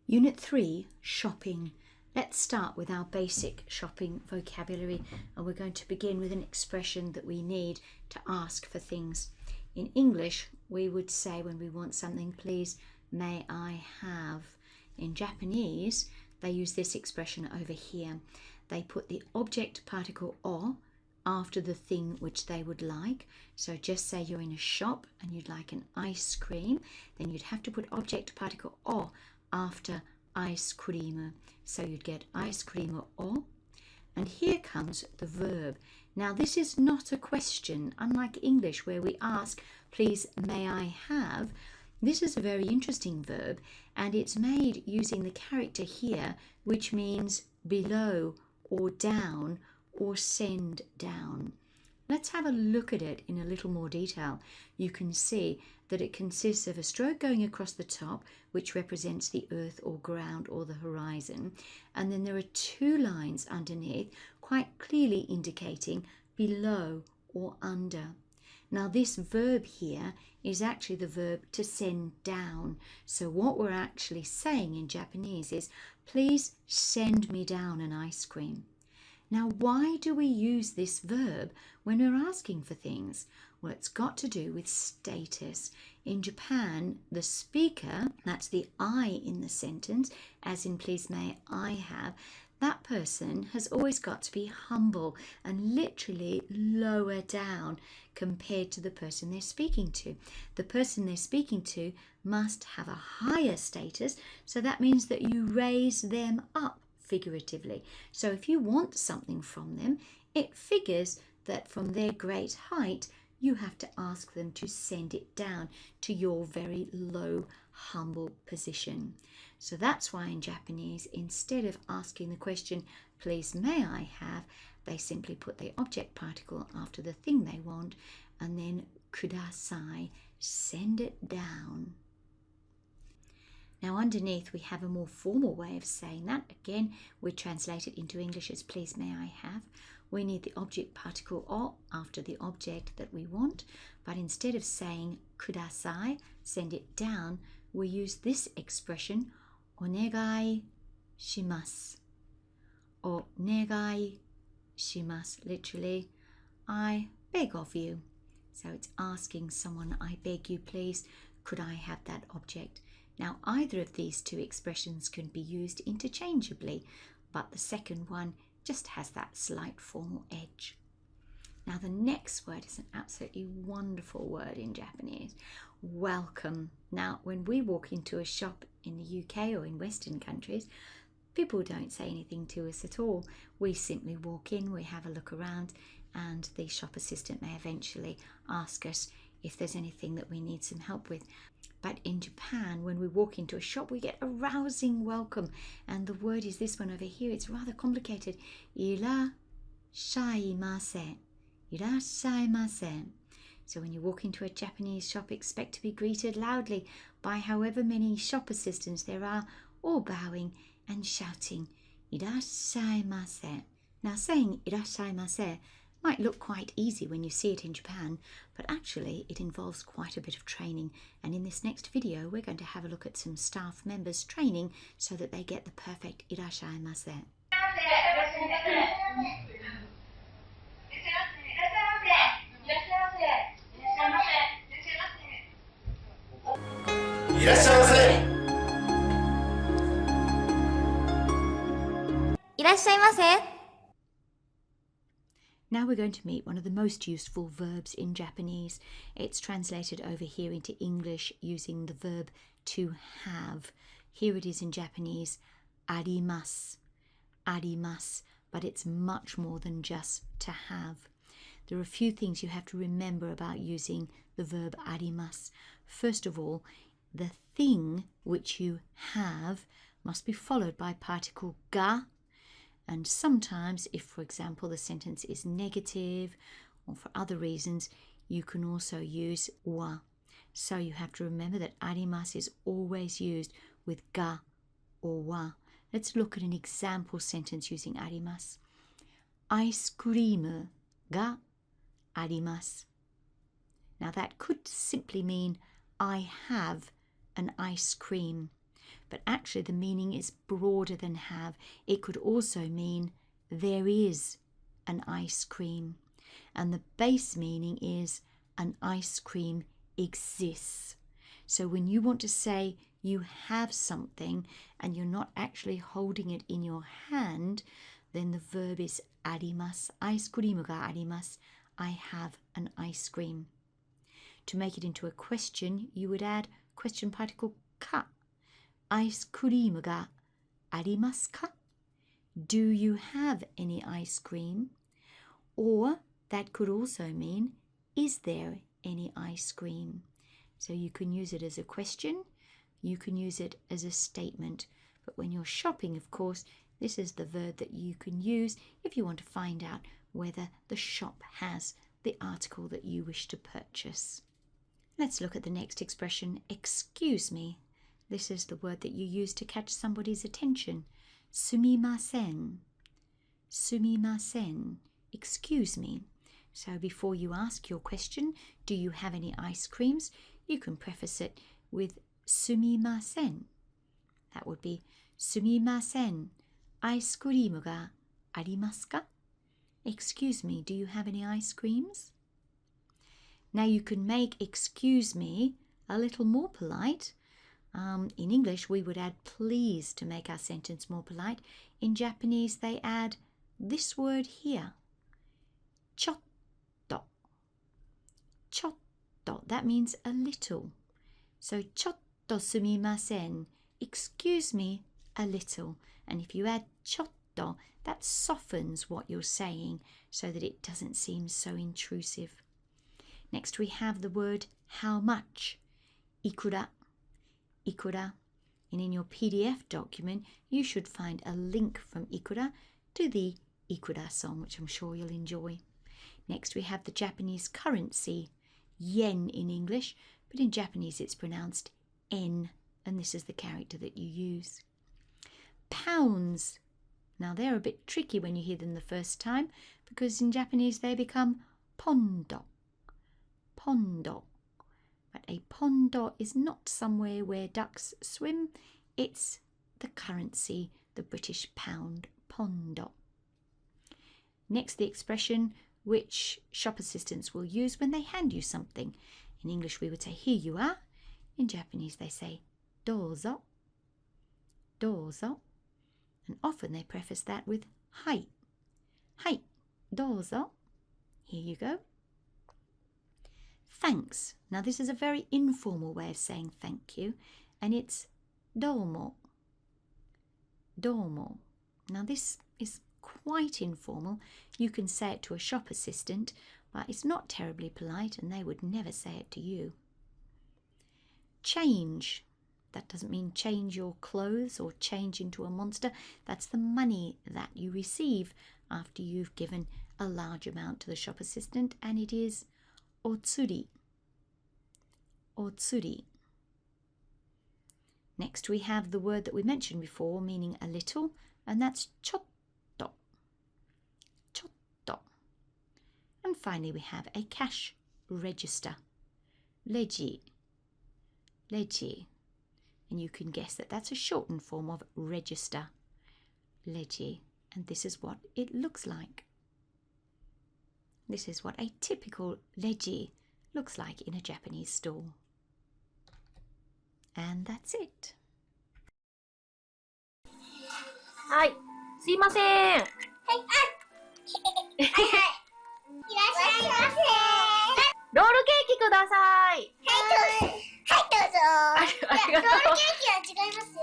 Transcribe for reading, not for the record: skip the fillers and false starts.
Unit 3, shopping. Let's start with our basic shopping vocabulary, and we're going to begin with an expression that we need to ask for things. In English, we would say when we want something, please, may I have. In Japanese, they use this expression over here. They put the object particle o after the thing which they would like. So just say you're in a shop and you'd like an ice cream, then you'd have to put object particle o after ice cream. So you'd get ice cream o. And here comes the verb. Now this is not a question, unlike English where we ask, please may I have. This is a very interesting verb, and it's made using the character here, which means below or down or send down. Let's have a look at it in a little more detail. You can see that it consists of a stroke going across the top, which represents the earth or ground or the horizon, and then there are two lines underneath, quite clearly indicating below or under. Now this verb here is actually the verb to send down. So what we're actually saying in Japanese is, please send me down an ice cream. Now, why do we use this verb when we're asking for things? Well, it's got to do with status. In Japan, the speaker, that's the I in the sentence, as in please may I have, that person has always got to be humble and literally lower down compared to the person they're speaking to. The person they're speaking to must have a higher status, so that means that you raise them up figuratively. So if you want something from them, it figures that from their great height, you have to ask them to send it down to your very low, humble position. So that's why in Japanese, instead of asking the question, please may I have, they simply put the object particle after the thing they want, and then kudasai, send it down. Now underneath we have a more formal way of saying that. Again, we translate it into English as please may I have. We need the object particle o after the object that we want, but instead of saying kudasai, send it down, we use this expression, onegai shimasu. Onegai shimasu, literally, I beg of you. So it's asking someone, I beg you please, could I have that object? Now either of these two expressions can be used interchangeably, but the second one just has that slight formal edge. Now the next word is an absolutely wonderful word in Japanese, welcome. Now when we walk into a shop in the UK or in Western countries, people don't say anything to us at all. We simply walk in, we have a look around, and the shop assistant may eventually ask us if there's anything that we need some help with. But in Japan, when we walk into a shop, we get a rousing welcome. And the word is this one over here. It's rather complicated. Irashaimase. Irashaimase. So when you walk into a Japanese shop, expect to be greeted loudly by however many shop assistants there are, all bowing and shouting, Irashaimase. Now saying Irashaimase might look quite easy when you see it in Japan, but actually it involves quite a bit of training. And in this next video, we're going to have a look at some staff members training so that they get the perfect irashaimase. Now we're going to meet one of the most useful verbs in Japanese. It's translated over here into English using the verb to have. Here it is in Japanese, arimasu, arimasu, but it's much more than just to have. There are a few things you have to remember about using the verb arimasu. First of all, the thing which you have must be followed by particle ga. And sometimes, if for example the sentence is negative or for other reasons, you can also use wa. So you have to remember that arimasu is always used with ga or wa. Let's look at an example sentence using arimasu. Ice cream ga arimasu. Now that could simply mean I have an ice cream. but actually the meaning is broader than have. It could also mean there is an ice cream, and the base meaning is an ice cream exists. So when you want to say you have something and you're not actually holding it in your hand, then the verb is arimasu. Ice cream ga arimasu. I have an ice cream. To make it into a question, you would add question particle ka. Ice cream ga arimasu ka? Do you have any ice cream? Or that could also mean, is there any ice cream? So you can use it as a question, you can use it as a statement. But when you're shopping, of course, this is the verb that you can use if you want to find out whether the shop has the article that you wish to purchase. Let's look at the next expression, excuse me. This is the word that you use to catch somebody's attention. Sumimasen. Sumimasen. Excuse me. So before you ask your question, do you have any ice creams? You can preface it with sumimasen. That would be sumimasen. Ice cream ga arimasu ka? Excuse me, do you have any ice creams? Now you can make excuse me a little more polite. In English, we would add please to make our sentence more polite. In Japanese, they add this word here, chotto. Chotto, that means a little. So chotto sumimasen, excuse me a little. And if you add chotto, that softens what you're saying so that it doesn't seem so intrusive. Next we have the word how much, ikura. Ikura. And in your PDF document, you should find a link from ikura to the Ikura song, which I'm sure you'll enjoy. Next we have the Japanese currency, yen in English, but in Japanese it's pronounced en, and this is the character that you use. Pounds. Now they're a bit tricky when you hear them the first time, because in Japanese they become pondo. Pondo. But a pondo is not somewhere where ducks swim, it's the currency, the British pound, pondo. Next, the expression which shop assistants will use when they hand you something. In English we would say, here you are. In Japanese they say, dozo. Dozo. And often they preface that with, hai. Hai, dozo. Here you go. Thanks. Now this is a very informal way of saying thank you, and it's domo. Domo. Now this is quite informal. You can say it to a shop assistant, but it's not terribly polite and they would never say it to you. Change. That doesn't mean change your clothes or change into a monster. That's the money that you receive after you've given a large amount to the shop assistant, and it is otsuri. Otsuri. Next we have the word that we mentioned before, meaning a little, and that's chotto. Chotto. And finally we have a cash register. Leji. Leji. And you can guess that that's a shortened form of register. Leji. And this is what it looks like. This is what a typical leji looks like in a Japanese store. And that's it. はい、すいません。はい、はい。いらっしゃいませ。ロールケーキください。はい、どうぞ。はい、どうぞ。いや、ロールケーキは違いますよ。